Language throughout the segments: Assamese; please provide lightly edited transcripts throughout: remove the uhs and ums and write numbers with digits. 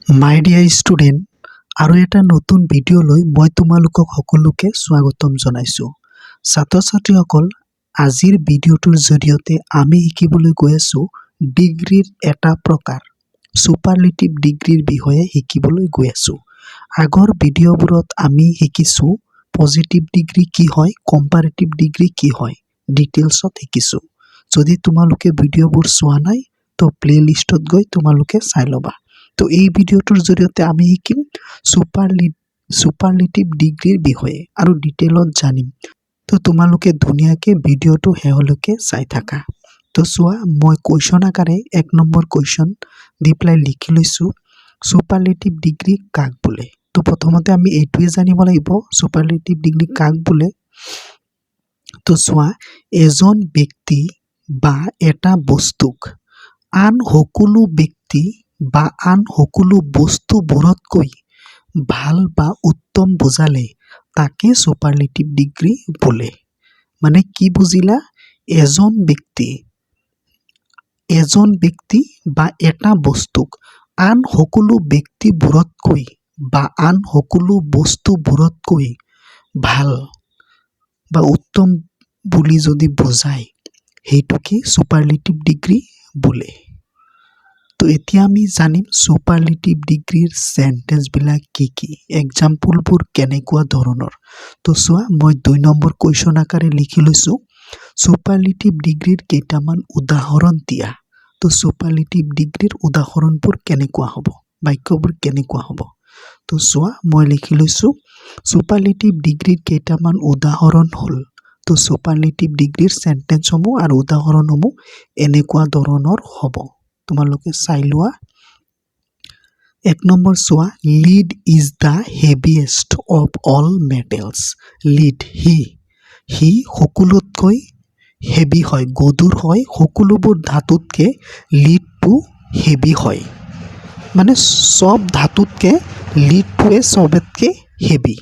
মাই ডিয়াৰ ষ্টুডেণ্ট আৰু এটা নতুন ভিডিঅ'লৈ মই তোমালোকক সকলোকে স্বাগতম জনাইছোঁ। ছাত্ৰ ছাত্ৰীসকল, আজিৰ ভিডিঅ'টোৰ জৰিয়তে আমি শিকিবলৈ গৈ আছোঁ ডিগ্ৰীৰ এটা প্ৰকাৰ ছুপাৰলেটিভ ডিগ্ৰীৰ বিষয়ে শিকিবলৈ গৈ আছোঁ। আগৰ ভিডিঅ'বোৰত আমি শিকিছোঁ পজিটিভ ডিগ্ৰী কি হয়, কম্পাৰেটিভ ডিগ্ৰী কি হয়, ডিটেইলছত শিকিছোঁ। যদি তোমালোকে ভিডিঅ'বোৰ চোৱা নাই তো প্লেলিষ্টত গৈ তোমালোকে চাই ল'বা। তো এই ভিডিঅ'টোৰ জৰিয়তে আমি শিকিম ছুপাৰলেটিভ ডিগ্ৰীৰ বিষয়ে আৰু ডিটেইলত জানিম। তো তোমালোকে ধুনীয়াকৈ ভিডিঅ'টো শেষলৈকে চাই থাকা। তো চোৱা, মই কুৱেশ্যন আকাৰে 1 নম্বৰ কুৱেশ্যন দি পেলাই লিখি লৈছোঁ ছুপাৰলেটিভ ডিগ্ৰী কাক বোলে। তো প্ৰথমতে আমি এইটোৱে জানিব লাগিব ছুপাৰলেটিভ ডিগ্ৰী কাক বোলে। তো চোৱা, এজন ব্যক্তি বা এটা বস্তুক আন সকলো ব্যক্তি বা আন সকলো বস্তুবোৰতকৈ ভাল বা উত্তম বুজালে তাকে ছুপাৰলেটিভ ডিগ্ৰী বোলে। মানে কি বুজিলা? এজন ব্যক্তি বা এটা বস্তুক আন সকলো ব্যক্তিবোৰতকৈ বা আন সকলো বস্তুবোৰতকৈ ভাল বা উত্তম বুলি যদি বুজায় সেইটোকে ছুপাৰলেটিভ ডিগ্ৰী বোলে। তো এতিয়া আমি জানিম ছুপাৰলেটিভ ডিগ্ৰীৰ চেণ্টেঞ্চবিলাক কি কি, এক্সাম্পলবোৰ কেনেকুৱা ধৰণৰ। তো চোৱা, মই 2 নম্বৰ কুৱেশ্যন আকাৰে লিখি লৈছোঁ ছুপাৰলেটিভ ডিগ্ৰীৰ কেইটামান উদাহৰণ দিয়া। তো ছুপাৰলেটিভ ডিগ্ৰীৰ উদাহৰণবোৰ কেনেকুৱা হ'ব, বাক্যবোৰ কেনেকুৱা হ'ব। তো চোৱা, মই লিখি লৈছোঁ ছুপাৰলেটিভ ডিগ্ৰীৰ কেইটামান উদাহৰণ হ'ল। তো ছুপাৰলেটিভ ডিগ্ৰীৰ চেণ্টেঞ্চসমূহ আৰু উদাহৰণসমূহ এনেকুৱা ধৰণৰ হ'ব। তোমালোকে চাই লোৱা। 1 নম্বৰ চোৱা, lead is the heaviest of all metals. Lead সি সকলোতকৈ হেভি হয়, গধুৰ হয়, সকলোবোৰ ধাতুতকৈ লিডটো হেভি হয়। মানে চব ধাতুতকৈ লিডটোৱে চবতকৈ হেভি।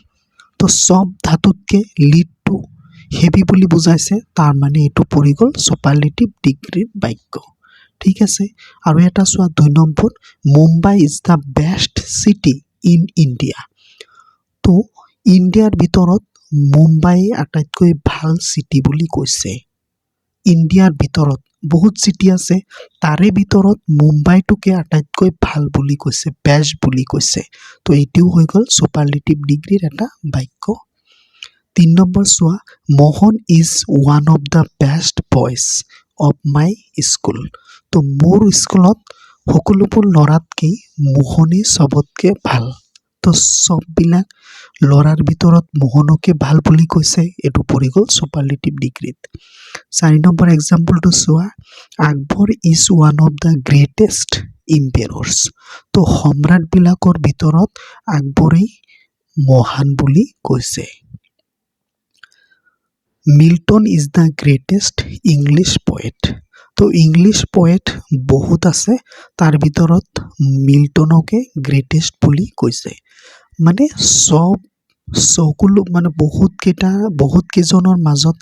তো চব ধাতুতকৈ লিডটো হেভি বুলি বুজাইছে, তাৰ মানে এইটো পৰি গ'ল ছুপাৰলেটিভ ডিগ্ৰীৰ বাক্য। ঠিক আছে। আৰু এটা চোৱা 2 number, Mumbai is the best city in India. তো ইণ্ডিয়াৰ ভিতৰত মুম্বাই আটাইতকৈ ভাল চিটি বুলি কৈছে। ইণ্ডিয়াৰ ভিতৰত বহুত চিটি আছে, তাৰে ভিতৰত মুম্বাইটোকে আটাইতকৈ ভাল বুলি কৈছে, বেষ্ট বুলি কৈছে। তো এইটোও হৈ গ'ল ছুপাৰলেটিভ ডিগ্ৰীৰ এটা বাক্য। 3 নম্বৰ চোৱা, Mohan is one of the best boys of my school. তো মোৰ স্কুলত সকলোবোৰ ল'ৰাতকৈ মোহনেই চবতকৈ ভাল। তো চববিলাক ল'ৰাৰ ভিতৰত মোহনকে ভাল বুলি কৈছে, এইটো পৰি গ'ল ছুপাৰলেটিভ ডিগ্ৰীত। 4 নম্বৰ এক্সাম্পলটো চোৱা, Akbar is one of the greatest emperors. তো সম্ৰাটবিলাকৰ ভিতৰত আকবৰেই মহান বুলি কৈছে। Milton is the greatest English poet. তো ইংলিছ পয়েট বহুত আছে, তাৰ ভিতৰত মিল্টনকে গ্ৰেটেষ্ট বুলি কৈছে। মানে বহুত কেইজনৰ মাজত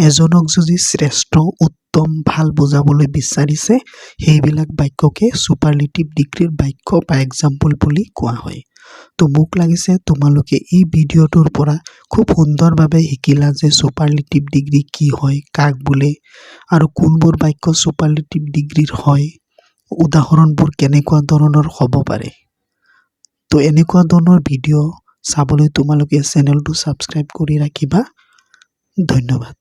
এজনক যদি শ্ৰেষ্ঠ, উত্তম, ভাল বুজাবলৈ বিচাৰিছে সেইবিলাক বাক্যকে ছুপাৰলেটিভ ডিগ্ৰীৰ বাক্য বা এক্সাম্পল বুলি কোৱা হয়। তো মোক লাগিছে তোমালোকে এই ভিডিঅ'টোৰ পৰা খুব সুন্দৰভাৱে শিকিলা যে ছুপাৰলেটিভ ডিগ্ৰী কি হয়, কাক বোলে, আৰু কোনবোৰ বাক্য ছুপাৰলেটিভ ডিগ্ৰীৰ হয়, উদাহৰণবোৰ কেনেকুৱা ধৰণৰ হ'ব পাৰে। তো এনেকুৱা ধৰণৰ ভিডিঅ' চাবলৈ তোমালোকে চেনেলটো ছাবস্ক্ৰাইব কৰি ৰাখিবা। ধন্যবাদ।